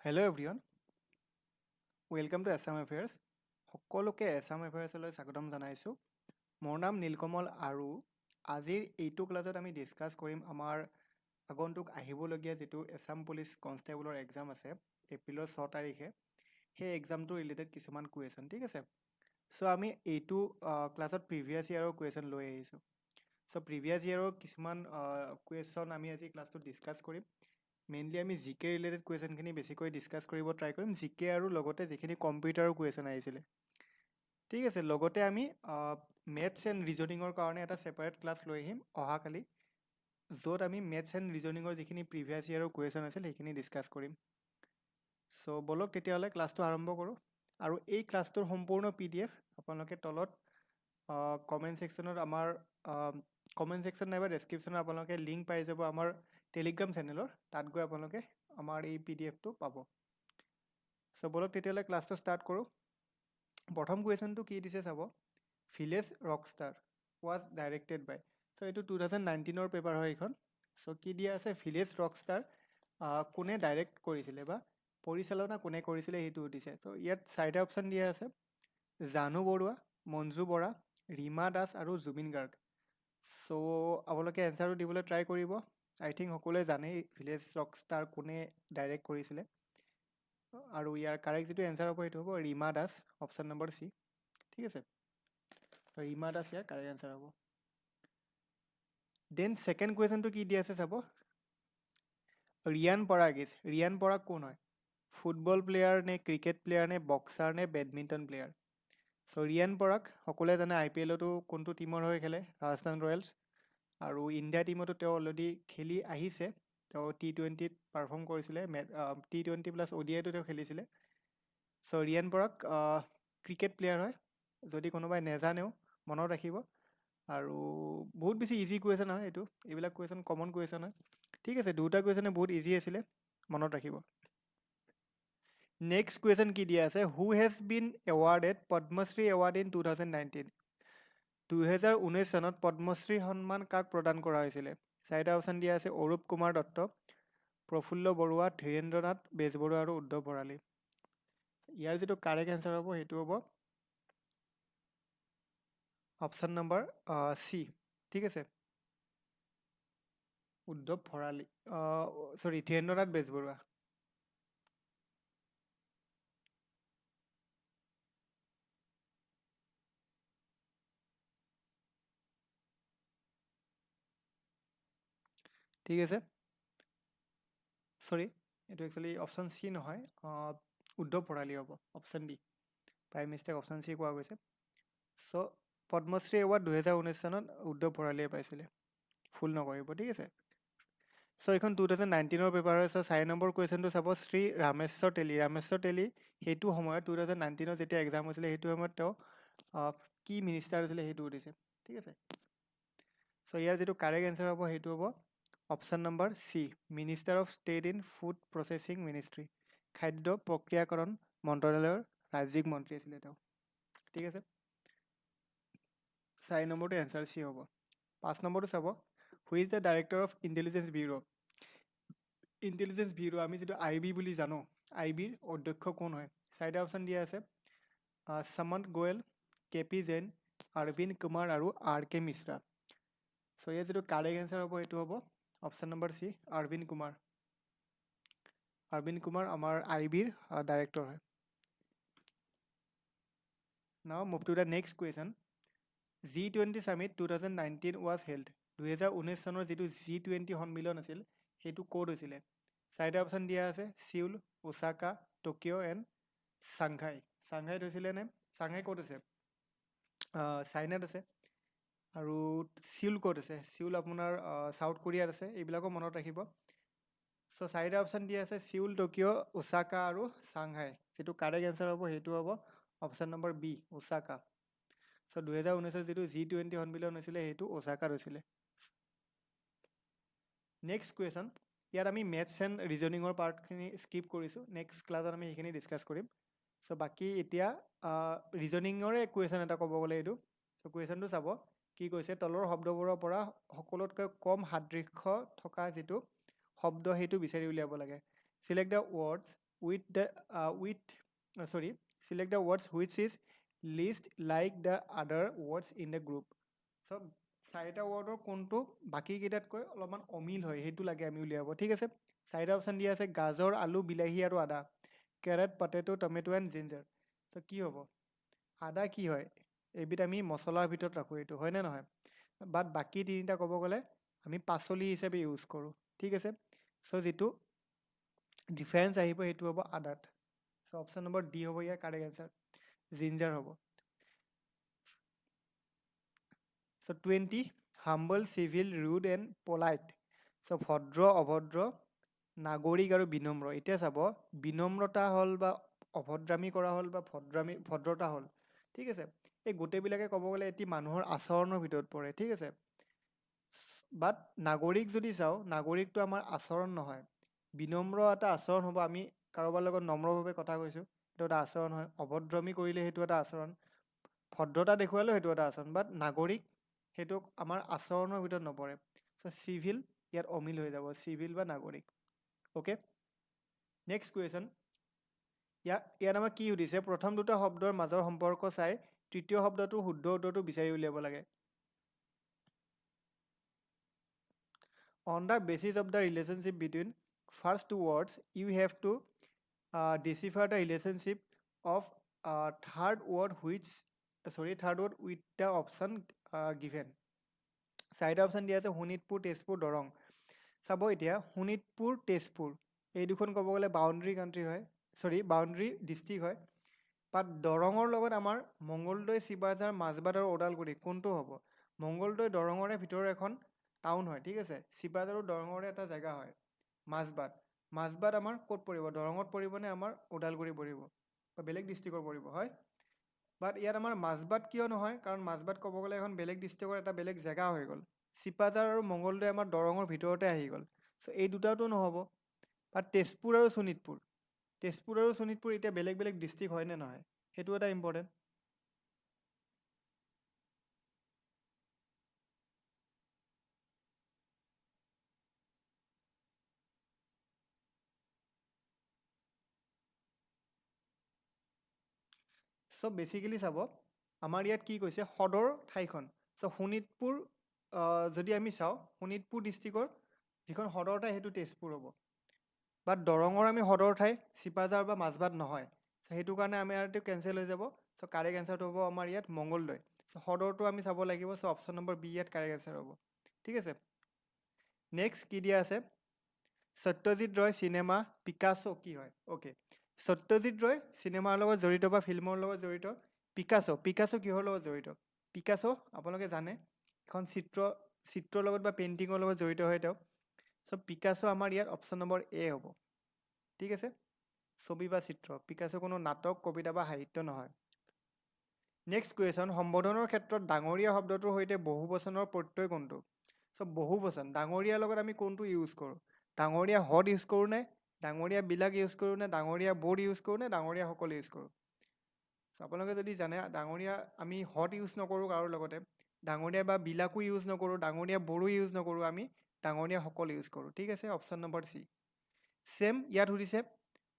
Hello' everyone, welcome to Assam affairs. সকলোকে এছাম এফেয়াৰ্ছলৈ স্বাগতম জনাইছোঁ। মোৰ নাম নীলকমল আৰু আজিৰ এইটো ক্লাছত আমি ডিছকাছ কৰিম আমাৰ আগন্তুক আহিবলগীয়া যিটো এছাম পুলিচ কনষ্টেবলৰ এক্সাম আছে এপ্ৰিলৰ 6 তাৰিখে, সেই এক্সামটোৰ ৰিলেটেড কিছুমান কুৱেশ্যন, ঠিক আছে। চ' আমি এইটো ক্লাছত প্ৰিভিয়াছ ইয়েৰৰ কুৱেশ্যন লৈ আহিছোঁ। চ' প্ৰিভিয়াছ ইয়েৰৰ কিছুমান কুৱেশ্যন আমি আজি ক্লাছটোত ডিছকাছ কৰিম। মেইনলি আমি জি কে ৰিলেটেড কুৱেশ্যনখিনি বেছিকৈ ডিছকাছ কৰিব ট্ৰাই কৰিম, জি কে আৰু লগতে যিখিনি কম্পিউটাৰৰ কুৱেশ্যন আহিছিলে, ঠিক আছে। লগতে আমি মেথছ এণ্ড ৰিজনিঙৰ কাৰণে এটা ছেপাৰেট ক্লাছ লৈ আহিম অহাকালি, য'ত আমি মেথছ এণ্ড ৰিজনিঙৰ যিখিনি প্ৰিভিয়াছ ইয়েৰৰ কুৱেশ্যন আছিল সেইখিনি ডিছকাছ কৰিম। চ' ব'লক তেতিয়াহ'লে ক্লাছটো আৰম্ভ কৰোঁ। আৰু এই ক্লাছটোৰ সম্পূৰ্ণ PDF আপোনালোকে তলত কমেণ্ট ছেকশ্যনত আমাৰ কমেণ্ট ছেকশ্যন নাইবা ডেছক্ৰিপশ্যনত আপোনালোকে লিংক পাই যাব আমাৰ টেলিগ্ৰাম চেনেলৰ, তাত গৈ আপোনালোকে আমাৰ এই PDFটো পাব। চ' ব'লক তেতিয়াহ'লে ক্লাছটো ষ্টাৰ্ট কৰোঁ। প্ৰথম কুৱেশ্যনটো কি দিছে চাব, ভিলেজ ৰকষ্টাৰ ৱাজ ডাইৰেক্টেড বাই। চ' এইটো 2019ৰ পেপাৰ হয় এইখন। চ' কি দিয়া আছে, ভিলেজ ৰকষ্টাৰ কোনে ডাইৰেক্ট কৰিছিলে বা পৰিচালনা কোনে কৰিছিলে সেইটো সুধিছে। ত' ইয়াত 4টা অপশ্যন দিয়া আছে, জানু বৰুৱা, মঞ্জু বৰা, ৰীমা দাস আৰু জুবিন গাৰ্গ। চ' আপোনালোকে এনচাৰটো দিবলৈ ট্ৰাই কৰিব। আই থিংক সকলোৱে জানেই ভিলেজ ৰকষ্টাৰ কোনে ডাইৰেক্ট কৰিছিলে, আৰু ইয়াৰ কাৰেক্ট যিটো এনচাৰ হ'ব সেইটো হ'ব Rima Das, option number C, ঠিক আছে। ৰীমা দাস ইয়াৰ কাৰেক্ট এনচাৰ হ'ব। দেন ছেকেণ্ড কুৱেশ্যনটো কি দি আছে চাব, ৰিয়ান পৰাগ ইজ, ৰিয়ান পৰাগ কোন হয়? ফুটবল প্লেয়াৰ নে, ক্ৰিকেট প্লেয়াৰ নে, বক্সাৰ নে, বেডমিণ্টন প্লেয়াৰ? চ' ৰিয়ান পৰাগ সকলোৱে জানে IPLতো কোনটো টিমৰ হৈ খেলে, ৰাজস্থান ৰয়েলছ, আৰু ইণ্ডিয়া টিমতো তেওঁ অলৰেডি খেলি আহিছে। তেওঁ T20ত পাৰফৰ্ম কৰিছিলে, T20 প্লাছ ODIতো তেওঁ খেলিছিলে। চ' ৰিয়ান পৰাগ ক্ৰিকেট প্লেয়াৰ হয়, যদি কোনোবাই নেজানেও মনত ৰাখিব। আৰু বহুত বেছি ইজি কুৱেশ্যন হয় এইটো, এইবিলাক কুৱেশ্যন কমন কুৱেশ্যন হয়, ঠিক আছে। দুটা কুৱেশ্যনে বহুত ইজি আছিলে, মনত ৰাখিব। নেক্সট কুৱেশ্যন কি দিয়া আছে, who has been awarded Padma Shri award in 2019? 2019 চনত পদ্মশ্ৰী সন্মান কাক প্ৰদান কৰা হৈছিলে? 4টা অপশ্যন দিয়া আছে, অৰূপ কুমাৰ দত্ত, প্ৰফুল্ল বৰুৱা, ধীৰেন্দ্ৰ নাথ বেজবৰুৱা আৰু উদ্ধৱ ভৰালী। ইয়াৰ যিটো কাৰেক্ট এনচাৰ হ'ব সেইটো হ'ব অপশ্যন নম্বৰ চি, ঠিক আছে, উদ্ধৱ ভৰালী, ধীৰেন্দ্ৰ নাথ বেজবৰুৱা। ঠিক আছে, চৰি এইটো একচুৱেলি অপশ্যন চি নহয়, উদ্ধৱ ভৰালী হ'ব, অপশ্যন ডি, বাই মিষ্টেক অপশ্যন চি কোৱা গৈছে। চ' পদ্মশ্ৰী এৱাৰ্ড 2019 চনত উদ্ধৱ ভৰালীয়ে পাইছিলে, ভুল নকৰিব, ঠিক আছে। চ' এইখন 2019ৰ পেপাৰ হয়। চ' 4 নম্বৰ কুৱেশ্যনটো চাব, শ্ৰী ৰামেশ্বৰ তেলী, ৰামেশ্বৰ তেলী সেইটো সময়ত 2019ত যেতিয়া এক্সাম হৈছিলে সেইটো সময়ত তেওঁ কি মিনিষ্টাৰ হৈছিলে সেইটো সুধিছে, ঠিক আছে। চ' ইয়াৰ যিটো কাৰেক্ট এনচাৰ হ'ব সেইটো হ'ব option number C, minister of state in food processing ministry, খাদ্য প্ৰক্ৰিয়াকৰণ মন্ত্ৰালয়ৰ ৰাজ্যিক মন্ত্ৰী আছিলে তেওঁ, ঠিক আছে। 4 নম্বৰটো এনচাৰ চি হ'ব। 5 নম্বৰটো চাব, who is the director of intelligence bureau? Intelligence bureau আমি যিটো IB বুলি জানো, IBৰ অধ্যক্ষ কোন হয়? 4টা অপশ্যন দিয়া আছে, সমন্ত গোৱেল, KP জৈন, অৰবিন্দ কুমাৰ আৰু RK মিশ্ৰা। চ' ইয়াৰ যিটো কাৰেক্ট এনচাৰ হ'ব সেইটো হ'ব option number C, Arvind Kumar. Arvind Kumar আমাৰ IBৰ ডাইৰেক্টৰ হয়। Now move to the next question, G20 summit 2019 was held. 2019 চনৰ যিটো G20 সন্মিলন আছিল সেইটো ক'ত হৈছিলে? 4টা অপশ্যন দিয়া আছে, Seoul, Osaka, Tokyo' and Shanghai. চাংঘাইত হৈছিলে নে? চাংঘাই ক'ত আছে? চাইনাত আছে। আৰু চিউল ক'ত আছে? চিউল আপোনাৰ চাউথ কোৰিয়াত আছে। এইবিলাকো মনত ৰাখিব। চ' 4টা অপশ্যন দিয়া আছে, চিউল, টকিঅ', ওচাকা আৰু চাংঘাই। যিটো কাৰেক্ট এনচাৰ হ'ব সেইটো হ'ব অপশ্যন নম্বৰ বি, ওচাকা। চ' 2019 যিটো G20 সন্মিলন হৈছিলে সেইটো ওচাকাত হৈছিলে। নেক্সট কুৱেশ্যন, ইয়াত আমি মেথছ এণ্ড ৰিজনিঙৰ পাৰ্টখিনি স্কিপ কৰিছোঁ, নেক্সট ক্লাছত আমি সেইখিনি ডিছকাছ কৰিম। চ' বাকী এতিয়া ৰিজনিঙৰে কুৱেশ্যন এটা ক'ব গ'লে এইটো। চ' কুৱেশ্যনটো চাব, কি কৈছে, তলৰ শব্দবোৰৰ পৰা সকলোতকৈ কম সাদৃশ্য থকা যিটো শব্দ সেইটো বিচাৰি উলিয়াব লাগে। Select the words select the words which is least like the other words in the group. So চাৰিটা ৱৰ্ডৰ কোনটো বাকীকেইটাতকৈ অলপমান অমিল হয় সেইটো লাগে আমি উলিয়াব, ঠিক আছে। চাৰিটা অপশ্যন দিয়া আছে, গাজৰ, আলু, বিলাহী আৰু আদা, carrot, potato, tomato and ginger. So' কি হ'ব? আদা কি হয়? এইবিধ আমি মছলাৰ ভিতৰত ৰাখোঁ, এইটো হয়নে নহয়? বাট বাকী তিনিটা ক'ব গ'লে আমি পাচলি হিচাপে ইউজ কৰোঁ, ঠিক আছে। চ' যিটো ডিফাৰেঞ্চ আহিব সেইটো হ'ব আদাত। চ' অপশ্যন নম্বৰ ডি হ'ব ইয়াৰ কাৰেক্ট এনচাৰ, জিঞ্জাৰ হ'ব। চ' 20, হাম্বল, চিভিল, ৰুড এণ্ড পলাইট। চ' ভদ্ৰ, অভদ্ৰ, নাগৰিক আৰু বিনম্ৰ। এতিয়া চাব, বিনম্ৰতা হ'ল বা অভদ্ৰামী কৰা হ'ল বা ভদ্ৰতা হ'ল, ঠিক আছে। এই গোটেইবিলাকে ক'ব গ'লে এটি মানুহৰ আচৰণৰ ভিতৰত পৰে, ঠিক আছে। বাট নাগৰিক যদি চাওঁ, নাগৰিকটো আমাৰ আচৰণ নহয়। বিনম্ৰ এটা আচৰণ হ'ব, আমি কাৰোবাৰ লগত নম্ৰভাৱে কথা কৈছোঁ, সেইটো এটা আচৰণ হয়। অভদ্ৰামী কৰিলে সেইটো এটা আচৰণ, ভদ্ৰতা দেখুৱালেও সেইটো এটা আচৰণ। বাট নাগৰিক সেইটো আমাৰ আচৰণৰ ভিতৰত নপৰে। চ' চিভিল ইয়াত অমিল হৈ যাব, চিভিল বা নাগৰিক। Okay, next question. ইয়াত আমাক কি সুধিছে? প্ৰথম দুটা শব্দৰ মাজৰ সম্পৰ্ক চাই তৃতীয় শব্দটোৰ শুদ্ধ উত্তৰটো বিচাৰি উলিয়াব লাগে। On the basis of the relationship between first two words, you have to decipher the relationship of third word with the option given. চাৰিটা অপশ্যন দিয়া আছে, শোণিতপুৰ, তেজপুৰ, দৰং। চাব এতিয়া, শোণিতপুৰ, তেজপুৰ এই দুখন ক'ব গ'লে বাউণ্ডৰী কাণ্ট্ৰি হয়, বাউণ্ডৰী ডিষ্ট্ৰিক্ট হয়। বাট দৰঙৰ লগত আমাৰ মংগলদৈ, শিৱসাগৰ, মাজবাট আৰু ওদালগুৰি কোনটো হ'ব? মংগলদৈ দৰঙৰে ভিতৰৰ এখন টাউন হয়, ঠিক আছে। শিৱসাগৰ আৰু দৰঙৰে এটা জেগা হয়, মাজবাট আমাৰ ক'ত পৰিব? দৰঙত পৰিবনে আমাৰ ওদালগুৰি পৰিব বা বেলেগ ডিষ্ট্ৰিক্টৰ পৰিব, হয়। বাট ইয়াত আমাৰ মাজবাট কিয় নহয়? কাৰণ মাজবাট ক'ব গ'লে এখন বেলেগ ডিষ্ট্ৰিক্টৰ এটা বেলেগ জেগা হৈ গ'ল। শিৱসাগৰ আৰু মংগলদৈ আমাৰ দৰঙৰ ভিতৰতে আহি গ'ল। চ' এই দুটাতো নহ'ব। বাট তেজপুৰ আৰু শোণিতপুৰ এতিয়া বেলেগ বেলেগ ডিষ্ট্ৰিক্ট হয় নে নহয়, সেইটো এটা ইম্পৰ্টেণ্ট। চ' বেচিকেলি চাব, আমাৰ ইয়াত কি কৈছে? সদৰ ঠাইখন। চ' শোণিতপুৰ যদি আমি চাওঁ, শোণিতপুৰ ডিষ্ট্ৰিক্টৰ যিখন সদৰ ঠাই সেইটো তেজপুৰ হ'ব। বাট দৰঙৰ আমি সদৰ ঠাই শিৱসাগৰ বা মাজবাট নহয়। চ' সেইটো কাৰণে আমাৰ ইয়াতে কেঞ্চেল হৈ যাব। চ' কাৰেক্ট এনচাৰটো হ'ব আমাৰ ইয়াত মংগলদৈ। চ' সদৰটো আমি চাব লাগিব। চ' অপশ্যন নম্বৰ বি ইয়াত কাৰেক্ট এনচাৰ হ'ব, ঠিক আছে। নেক্সট কি দিয়া আছে? সত্যজিৎ ৰয় চিনেমা পিকাছো কি হয়? অ'কে, সত্যজিৎ ৰয় চিনেমাৰ লগত জড়িত বা ফিল্মৰ লগত জড়িত। পিকাছো কিহৰ লগত জড়িত? পিকাছো আপোনালোকে জানে, এখন চিত্ৰৰ লগত বা পেইণ্টিঙৰ লগত জড়িত হয় তেওঁ। চ' পিকাছো আমাৰ ইয়াত অপশ্যন নম্বৰ এ হ'ব, ঠিক আছে। ছবি বা চিত্ৰ, পিকাছো কোনো নাটক, কবিতা বা সাহিত্য নহয়। নেক্সট কুৱেশ্যন, সম্বোধনৰ ক্ষেত্ৰত ডাঙৰীয়া শব্দটোৰ সৈতে বহুবচনৰ প্ৰত্যয় কোনটো? চ' বহুবচন, ডাঙৰীয়াৰ লগত আমি কোনটো ইউজ কৰোঁ? ডাঙৰীয়া হদ ইউজ কৰোঁ নে? ডাঙৰীয়া বিলাক ইউজ কৰোঁ নে? ডাঙৰীয়া বোৰ ইউজ কৰোঁ নে? ডাঙৰীয়া সকলো ইউজ কৰোঁ? চ' আপোনালোকে যদি জানে, ডাঙৰীয়া আমি হদ ইউজ নকৰোঁ কাৰো লগতে, ডাঙৰীয়া বা বিলাকো ইউজ নকৰোঁ, ডাঙৰীয়া বড়ো ইউজ নকৰোঁ, আমি ডাঙৰীয়া সকলো ইউজ কৰোঁ, ঠিক আছে। Option number C. ছেম ইয়াত সুধিছে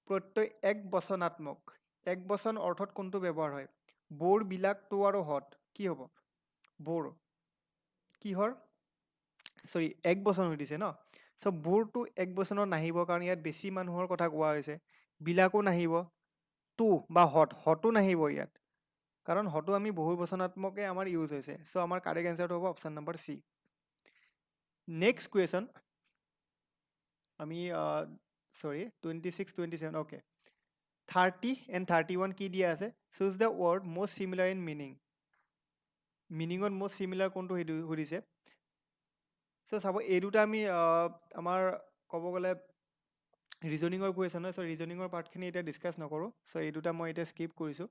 প্ৰত্যয় এক বচনাত্মক, এক বচন অৰ্থত কোনটো ব্যৱহাৰ হয়? বোৰ, বিলাক, তো আৰু হদ কি হ'ব? বোৰ কিহৰ? এক বচন সুধিছে ন। চ' বোৰটো এক বচনত নাহিব, কাৰণ ইয়াত বেছি মানুহৰ কথা কোৱা হৈছে। বিলাকো নাহিব, তো বা হতো নাহিব ইয়াত, কাৰণ হতো আমি বহু বচনাত্মকে আমাৰ ইউজ হৈছে। চ' আমাৰ কাৰেক্ট এনচাৰটো হ'ব option number C. Next question, আমি 26, 27, অ'কে। 30 and 31 কি দিয়া আছে? Choose the word most similar in meaning. মিনিঙত মষ্ট চিমিলাৰ কোনটো সুধিছে। চ' চাব, এই দুটা আমি আমাৰ ক'ব গ'লে ৰিজনিঙৰ কুৱেশ্যন হয়। চ' ৰিজনিঙৰ পাৰ্টখিনি এতিয়া ডিছকাছ নকৰোঁ। চ' এই দুটা মই এতিয়া স্কিপ কৰিছোঁ।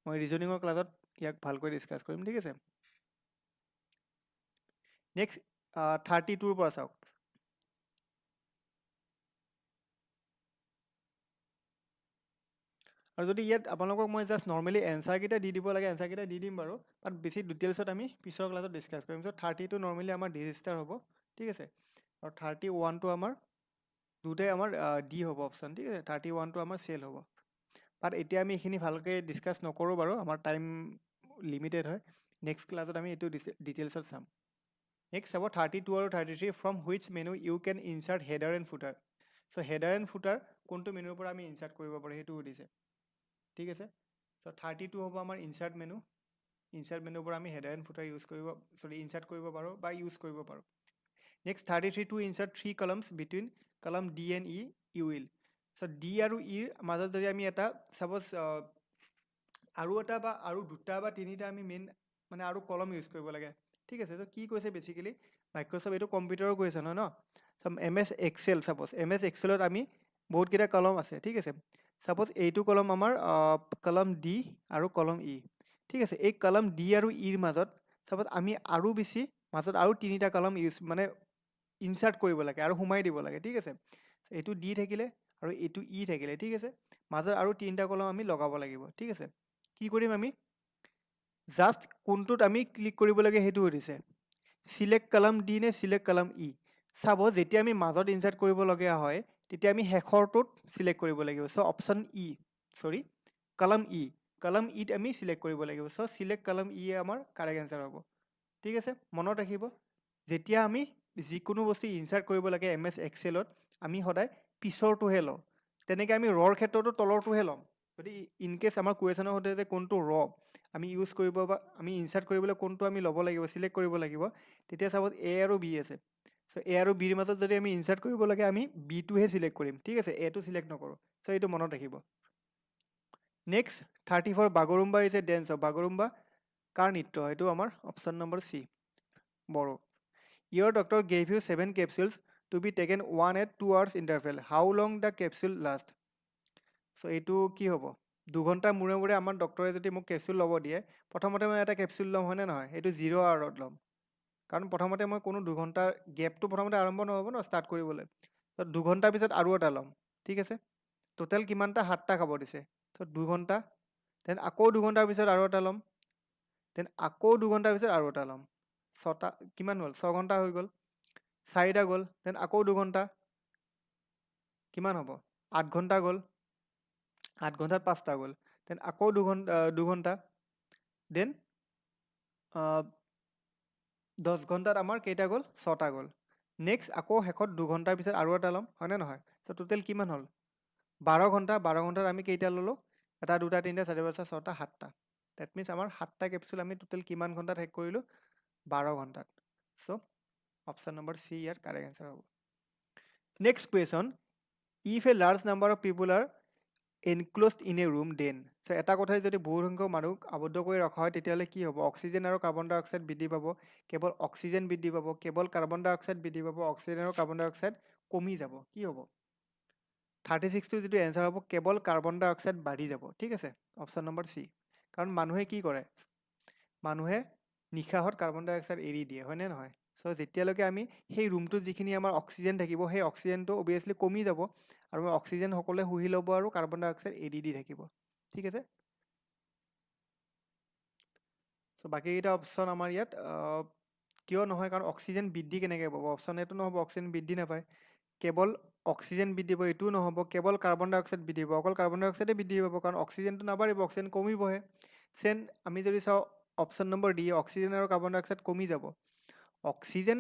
মই ৰিজনিঙৰ ক্লাছত ইয়াক ভালকৈ ডিছকাছ কৰিম, ঠিক আছে। নেক্সট 32ৰ পৰা চাওক। আৰু যদি ইয়াত আপোনালোকক মই জাষ্ট নৰ্মেলি এনচাৰকেইটা দি দিব লাগে, এনচাৰকেইটা দি দিম বাৰু। বাট বেছি ডিটেইলছত আমি পিছৰ ক্লাছত ডিছকাছ কৰিম। চ' 30টো নৰ্মেলি আমাৰ ডিজিষ্টাৰ হ'ব, ঠিক আছে। আৰু 31টো আমাৰ দুটাই আমাৰ ডি হ'ব অপশ্যন, ঠিক আছে। 31টো আমাৰ চেল হ'ব। বাট এতিয়া আমি এইখিনি ভালকৈ ডিছকাছ নকৰোঁ বাৰু, আমাৰ টাইম লিমিটেড হয়। নেক্সট ক্লাছত আমি এইটো ডিটেইলছত চাম। নেক্সট চাব 32 আৰু 33, from which menu you can insert header and footer. So' header and ফুটাৰ কোনটো মেনুৰ পৰা আমি ইনচাৰ্ট কৰিব পাৰোঁ সেইটো সুধিছে, ঠিক আছে। চ' 32 হ'ব আমাৰ ইনচাৰ্ট মেনু। ইনচাৰ্ট মেনুৰ পৰা আমি হেডাৰ এণ্ড ফুটাৰ ইনচাৰ্ট কৰিব পাৰোঁ বা ইউজ কৰিব পাৰোঁ। Next 33 to insert 3 columns between column D and E you will. So' D আৰু ইৰ মাজত যদি আমি এটা ছাপ'জ আৰু এটা বা আৰু দুটা বা তিনিটা আমি মেইন মানে আৰু কলম ইউজ কৰিব লাগে, ঠিক আছে। ত' কি কৈছে বেছিকেলি, মাইক্ৰ'ছফ্ট এইটো কম্পিউটাৰৰ কৈছে নহয় ন। এম এছ এক্সেল, ছাপ'জ এম এছ এক্সেলত আমি বহুতকেইটা কলম আছে, ঠিক আছে। ছাপ'জ এইটো কলম আমাৰ কলম ডি আৰু কলম ই, ঠিক আছে। এই কলম ডি আৰু ইৰ মাজত ছাপ'জ আমি আৰু বেছি মাজত আৰু তিনিটা কলম মানে ইনচাৰ্ট কৰিব লাগে আৰু সোমাই দিব লাগে, ঠিক আছে। এইটো ডি থাকিলে আৰু এইটো ই থাকিলে, ঠিক আছে। মাজত আৰু তিনিটা কলম আমি লগাব লাগিব, ঠিক আছে। কি কৰিম আমি, জাষ্ট কোনটোত আমি ক্লিক কৰিব লাগে সেইটো সুধিছে, চিলেক্ট কলম ডি নে চিলেক্ট কলম ই। চাব যেতিয়া আমি মাজত ইনচাৰ্ট কৰিবলগীয়া হয় তেতিয়া আমি শেষৰটোত চিলেক্ট কৰিব লাগিব। চ' অপশ্যন ই, কলম ই, কলম ইত আমি চিলেক্ট কৰিব লাগিব। চ' চিলেক্ট কলম ই আমাৰ কাৰেক্ট এনচাৰ হ'ব, ঠিক আছে। মনত ৰাখিব, যেতিয়া আমি যিকোনো বস্তু ইনচাৰ্ট কৰিব লাগে এম এছ এক্সেলত আমি সদায় পিছৰটোহে লওঁ। তেনেকৈ আমি ৰৰ ক্ষেত্ৰতো তলৰটোহে ল'ম। যদি ইনকেছ আমাৰ কুৱেশ্যনৰ সোধে যে কোনটো ৰ আমি ইউজ কৰিব বা আমি ইনচাৰ্ট কৰিবলৈ কোনটো আমি ল'ব লাগিব, চিলেক্ট কৰিব লাগিব, তেতিয়া চাপ'জ এ আৰু বি আছে। চ' এ আৰু বিৰ মাজত যদি আমি ইনচাৰ্ট কৰিব লাগে আমি বিটোহে চিলেক্ট কৰিম, ঠিক আছে, এটো চিলেক্ট নকৰোঁ। চ' এইটো মনত ৰাখিব। Next 34, Bagurumba is a dance. Bagurumba কাৰ নৃত্য, এইটো আমাৰ option number C, Bodo. Your doctor gave you 7 capsules to be taken 1 at 2 hours interval, how long the capsule last. So' এইটো কি হ'ব, দুঘণ্টাৰ মূৰে মূৰে আমাৰ ডক্টৰে যদি মোক কেপচুল ল'ব দিয়ে, প্ৰথমতে মই এটা কেপচুল ল'ম হয়নে নহয়, এইটো 0 hourত ল'ম। কাৰণ প্ৰথমতে মই কোনো দুঘণ্টাৰ গেপটো প্ৰথমতে আৰম্ভ নহ'ব ন ষ্টাৰ্ট কৰিবলৈ। ত' দুঘণ্টাৰ পিছত আৰু এটা ল'ম, ঠিক আছে। টোটেল কিমানটা, 7টা খাব দিছে। ত' 2 ঘণ্টা, দেন আকৌ 2 ঘণ্টাৰ পিছত আৰু এটা ল'ম, দেন আকৌ 2 ঘণ্টাৰ পিছত আৰু এটা ল'ম। 6টা কিমান হ'ল, 6 ঘণ্টা হৈ গ'ল। 4টা গ'ল, দেন আকৌ 2 ঘণ্টা, কিমান হ'ব, 8 ঘণ্টা গ'ল। 8 ঘণ্টাত 5টা গ'ল, দেন আকৌ 2 ঘণ্টা, দেন 10 ঘণ্টাত আমাৰ কেইটা গ'ল, 6টা গ'ল। নেক্সট আকৌ শেষত 2 ঘণ্টাৰ পিছত আৰু এটা ল'ম হয়নে নহয়। চ' টোটেল কিমান হ'ল, 12 ঘণ্টা। 12 ঘণ্টাত আমি কেইটা ল'লোঁ, 1, 2, 3, 4, 5, 6, 7টা। ডেট মিনছ আমাৰ 7টা কেপচুল আমি টোটেল কিমান ঘণ্টাত শেষ কৰিলোঁ, 12 ঘণ্টাত। চ' অপশ্যন নম্বৰ চি ইয়াৰ কাৰেক্ট এনচাৰ হ'ব। Next question, if a large number of people are enclosed in a room then. So' এটা কথাই যদি বহু সংখ্যক মানুহক আবদ্ধ কৰি ৰখা হয় তেতিয়াহ'লে কি হ'ব, অক্সিজেন আৰু কাৰ্বন ডাই অক্সাইড বৃদ্ধি পাব। কেৱল অক্সিজেন বৃদ্ধি পাব, কেৱল কাৰ্বন ডাই অক্সাইড বৃদ্ধি পাব, অক্সিজেন আৰু কাৰ্বন ডাই অক্সাইড কমি যাব। কি হ'ব, 36টো যিটো এনচাৰ হ'ব, কেৱল কাৰ্বন ডাই অক্সাইড বাঢ়ি যাব, ঠিক আছে। অপশ্যন নম্বৰ চি, কাৰণ মানুহে কি কৰে, মানুহে নিশাহত কাৰ্বন ডাই অক্সাইড এৰি দিয়ে হয়নে নহয়। চ' যেতিয়ালৈকে আমি সেই ৰুমটোত যিখিনি আমাৰ অক্সিজেন থাকিব সেই অক্সিজেনটো অভিয়াছলি কমি যাব, আৰু অক্সিজেন সকলোৱে শুহি ল'ব আৰু কাৰ্বন ডাই অক্সাইড এৰি দি থাকিব, ঠিক আছে। চ' বাকীকেইটা অপশ্যন আমাৰ ইয়াত কিয় নহয়, কাৰণ অক্সিজেন বৃদ্ধি কেনেকৈ পাব, অপশ্যন এইটো নহ'ব, অক্সিজেন বৃদ্ধি নাপায়। কেৱল অক্সিজেন বৃদ্ধি পাব এইটোও নহ'ব, কেৱল কাৰ্বন ডাই অক্সাইড বৃদ্ধি পাব, অকল কাৰ্বন ডাই অক্সাইডে বৃদ্ধি পাব, কাৰণ অক্সিজেনটো নাবাঢ়িব, অক্সিজেন কমিবহে। আমি যদি চাওঁ অপশ্যন নম্বৰ ডি, অক্সিজেন আৰু কাৰ্বন ডাই অক্সাইড কমি যাব। অক্সিজেন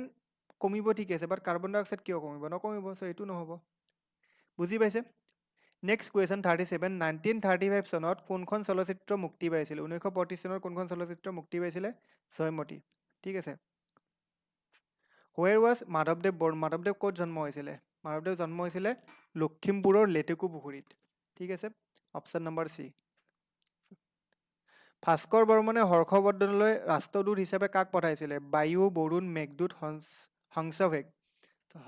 কমিব ঠিক আছে, বাট কাৰ্বন ডাই অক্সাইড কিয় কমিব, নকমিব। চ' এইটো নহ'ব, বুজি পাইছে। নেক্সট কুৱেশ্যন 37, 1935 চনত কোনখন চলচ্চিত্ৰ মুক্তি পাইছিল। 1935 চনত কোনখন চলচ্চিত্ৰ মুক্তি পাইছিলে, জয়মতী, ঠিক আছে। হুৱেৰ ৱাজ মাধৱদেৱ বৰ্ণ, মাধৱদেৱ ক'ত জন্ম হৈছিলে, মাধৱদেৱ জন্ম হৈছিলে লখিমপুৰৰ লেটেকু পুখুৰীত, ঠিক আছে। Option number C. ভাস্কৰ বৰ্মনে হৰ্ষবৰ্ধনলৈ ৰাষ্ট্ৰদূত হিচাপে কাক পঠাইছিলে, বায়ু, বৰুণ, মেঘদূত, হংসভেগ।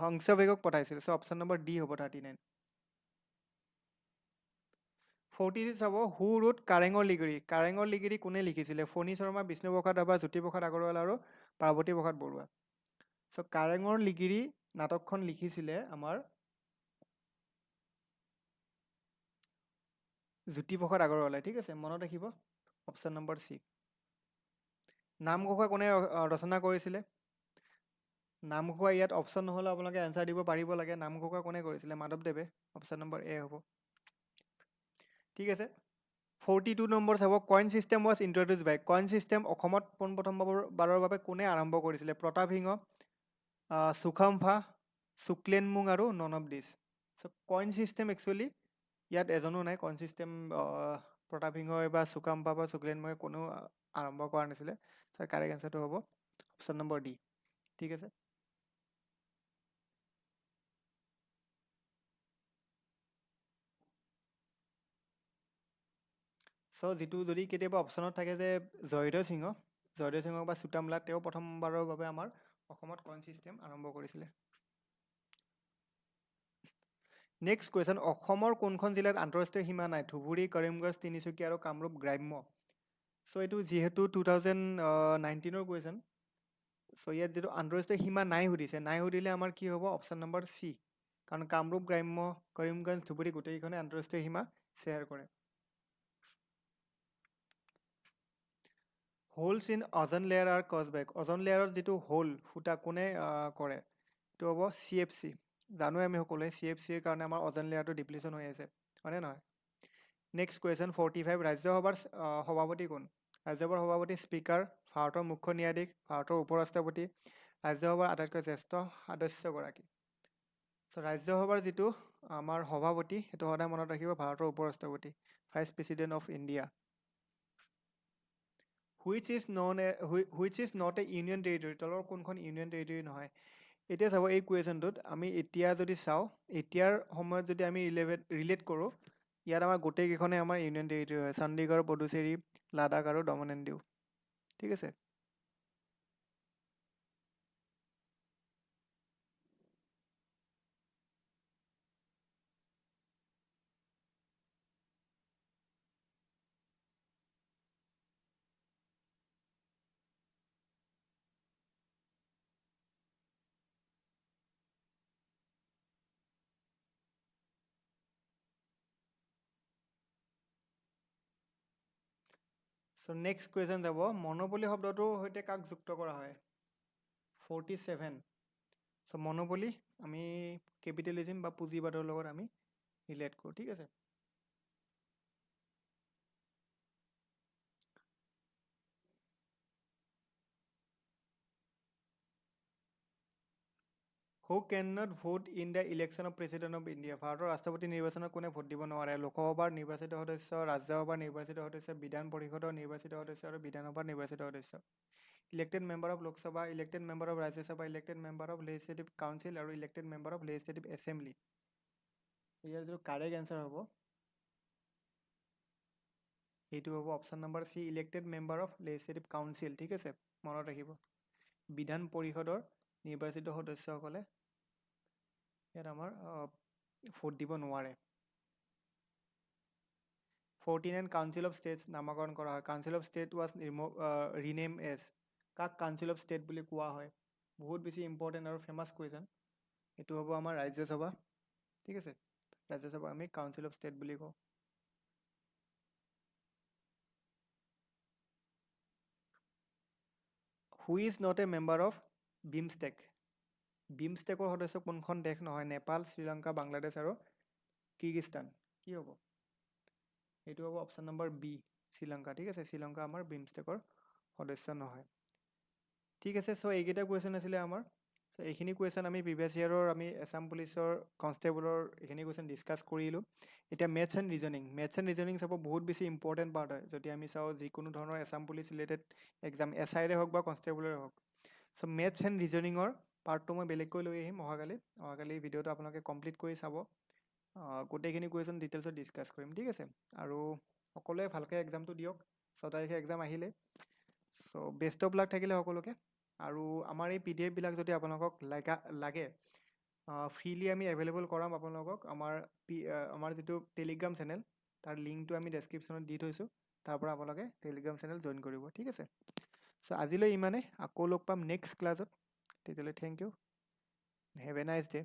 হংসভেগক পঠাইছিল। চ' অপশ্যন নম্বৰ ডি হ'ব 39। 43 চাব, হু ৰোড কাৰেঙৰ লিগিৰি। কাৰেঙৰ লিগিৰি কোনে লিখিছিলে, ফণী শৰ্মা, বিষ্ণুপ্ৰসাদ ৰাভা, জ্যোতিপ্ৰসাদ আগৰৱালা আৰু পাৰ্বতী প্ৰসাদ বৰুৱা। চ' কাৰেঙৰ লিগিৰি নাটকখন লিখিছিলে আমাৰ জ্যোতিপ্ৰসাদ আগৰৱালাই, ঠিক আছে, মনত ৰাখিব। Option number C. নামঘোষা কোনে ৰচনা কৰিছিলে, নামঘোষা ইয়াত অপশ্যন নহ'লে আপোনালোকে এনচাৰ দিব পাৰিব লাগে। নামঘোষা কোনে কৰিছিলে? মাধৱদেৱে। অপশ্যন নম্বৰ এ হ'ব। ঠিক আছে। 42 নম্বৰ চাব, coin system was introduced by. Coin system অসমত পোনপ্ৰথমবাৰৰ বাবে কোনে আৰম্ভ কৰিছিলে? প্ৰতাপ সিংহ, চুকাম্ফা, শুক্লেনমুং আৰু none of this. So' coin system actually ইয়াত এজনো নাই। কইন ছিষ্টেম প্ৰতাপ সিংহই বা চুকাম্ফা বা শুক্লেনমুঙে কোনেও আৰম্ভ কৰা নাছিলে। চ' কাৰেক্ট এনচাৰটো হ'ব অপশ্যন নম্বৰ ডি। ঠিক আছে। চ' যিটো যদি কেতিয়াবা অপশ্যনত থাকে যে জয়দেৱ সিংহ বা চুটামলা, তেওঁ প্ৰথমবাৰৰ বাবে আমাৰ অসমত কইন ছিষ্টেম আৰম্ভ কৰিছিলে। নেক্সট কুৱেশ্যন, অসমৰ কোনখন জিলাত আন্তঃৰাষ্ট্ৰীয় সীমা নাই? ধুবুৰী, কৰিমগঞ্জ, তিনিচুকীয়া আৰু কামৰূপ গ্ৰাম্য। চ' এইটো যিহেতু 2019 কুৱেশ্যন, চ' ইয়াত যিটো আন্তঃৰাষ্ট্ৰীয় সীমা নাই সুধিছে, নাই সুধিলে আমাৰ কি হ'ব? Option number C. কাৰণ কামৰূপ গ্ৰাম্য, কৰিমগঞ্জ, ধুবুৰী গোটেইকেইখনে আন্তঃৰাষ্ট্ৰীয় সীমা শ্বেয়াৰ কৰে। Holes in ozone layer are caused by. Ozone লেয়াৰৰ যিটো হোল ফুটা কোনে কৰে? এইটো হ'ব CFC। জানোৱে আমি সকলোৱে CFCৰ কাৰণে আমাৰ অজন লেয়াৰটো ডিপ্লিশ্যন হৈ আছে, হয়নে নহয়? নেক্সট কুৱেশ্যন 45, ৰাজ্যসভাৰ সভাপতি কোন? ৰাজ্যসভাৰ সভাপতি স্পীকাৰ, ভাৰতৰ মুখ্য ন্যায়াধীশ, ভাৰতৰ উপ ৰাষ্ট্ৰপতি, ৰাজ্যসভাৰ আটাইতকৈ জ্যেষ্ঠ সদস্যগৰাকী। চ' ৰাজ্যসভাৰ যিটো আমাৰ সভাপতি, সেইটো সদায় মনত ৰাখিব, ভাৰতৰ উপ ৰাষ্ট্ৰপতি, vice president of India. Which is not A union territory. তলৰ কোনখন ইউনিয়ন টেৰিটৰী নহয়? এতিয়া চাব, এই কুৱেশ্যনটোত আমি এতিয়া যদি চাওঁ, এতিয়াৰ সময়ত যদি আমি ৰিলেট কৰোঁ, ইয়াত আমাৰ গোটেইকেইখনে আমাৰ ইউনিয়ন টেৰিটৰী হয়। চণ্ডীগড়, পুডুচেৰী, লাডাখ আৰু দমন এণ্ড দিউ। ঠিক আছে। চ' নেক্সট কুৱেশ্যন যাব, মনোপলি শব্দটোৰ সৈতে কাক যুক্ত কৰা হয়? 47। চ' মনোপলি আমি কেপিটেলিজিম বা পুঁজিবাদৰ লগত আমি ৰিলেট কৰোঁ। ঠিক আছে। Who can not vote in the election of president of India. ভাৰতৰ ৰাষ্ট্ৰপতি নিৰ্বাচনত কোনে ভোট দিব নোৱাৰে? লোকসভাৰ নিৰ্বাচিত সদস্য, ৰাজ্যসভাৰ নিৰ্বাচিত সদস্য, বিধান পৰিষদৰ নিৰ্বাচিত সদস্য আৰু বিধানসভাৰ নিৰ্বাচিত সদস্য। Elected member of Lok Sabha, elected member of Rajya Sabha, elected member of legislative council আৰু elected member of legislative assembly. ইয়াৰ যিটো কাৰেক্ট এনচাৰ হ'ব, সেইটো হ'ব option number C, elected member of legislative council. ঠিক আছে, মনত ৰাখিব। বিধান পৰিষদৰ নিৰ্বাচিত সদস্যসকলে ইয়াত আমাৰ ভোট দিব নোৱাৰে। 49 কাউন্সিল অফ ষ্টেটছ নামাকৰণ কৰা হয়। Council of state was renamed as. কাক কাউন্সিল অফ ষ্টেট বুলি কোৱা হয়? বহুত বেছি ইম্পৰ্টেণ্ট আৰু ফেমাছ কুৱেশ্যন। এইটো হ'ব আমাৰ ৰাজ্যসভা। ঠিক আছে, ৰাজ্যসভা আমি কাউন্সিল অফ ষ্টেট বুলি কওঁ। Who is not a member of BIMSTEC. বিমষ্টেকৰ সদস্য কোনখন দেশ নহয়? নেপাল, শ্ৰীলংকা, বাংলাদেশ আৰু কিৰ্গিস্তান। কি হ'ব? এইটো হ'ব অপশ্যন নম্বৰ বি, শ্ৰীলংকা। ঠিক আছে, শ্ৰীলংকা আমাৰ বিমষ্টেকৰ সদস্য নহয়। ঠিক আছে, চ' এইকেইটা কুৱেশ্যন আছিলে আমাৰ। চ' এইখিনি কুৱেশ্যন আমি প্ৰিভিয়াছ ইয়েৰৰ আমি এছাম পুলিচৰ কনষ্টেবলৰ এইখিনি কুৱেশ্যন ডিছকাছ কৰিলোঁ। এতিয়া মেথছ এণ্ড ৰিজনিং চাব, বহুত বেছি ইম্পৰ্টেণ্ট পাৰ্ট হয়। যদি আমি চাওঁ যিকোনো ধৰণৰ এছাম পুলিচ ৰিলেটেড এক্সাম, SIৰে হওক বা কনষ্টেবলৰে হওক। চ' মেথছ এণ্ড ৰিজনিঙৰ পাৰ্টটো মই বেলেগকৈ লৈ আহিম অহাকালি ভিডিঅ'টো আপোনালোকে কমপ্লিট কৰি চাব। গোটেইখিনি কুৱেশ্যন ডিটেইলছত ডিছকাছ কৰিম। ঠিক আছে, আৰু সকলোৱে ভালকৈ এক্সামটো দিয়ক। 6 তাৰিখে এক্সাম আহিলে। চ' বেষ্ট অফ লাক থাকিলে সকলোকে। আৰু আমাৰ এই PDF বিলাক যদি আপোনালোকক লাগে, ফ্ৰীলি আমি এভেইলেবল কৰাম আপোনালোকক। আমাৰ যিটো টেলিগ্ৰাম চেনেল, তাৰ লিংকটো আমি ডেছক্ৰিপশ্যনত দি থৈছোঁ। তাৰ পৰা আপোনালোকে টেলিগ্ৰাম চেনেল জইন কৰিব। ঠিক আছে, চ' আজিলৈ ইমানে। আকৌ লগ পাম নেক্সট ক্লাছত। তেতিয়ালৈ thank you, have a nice day.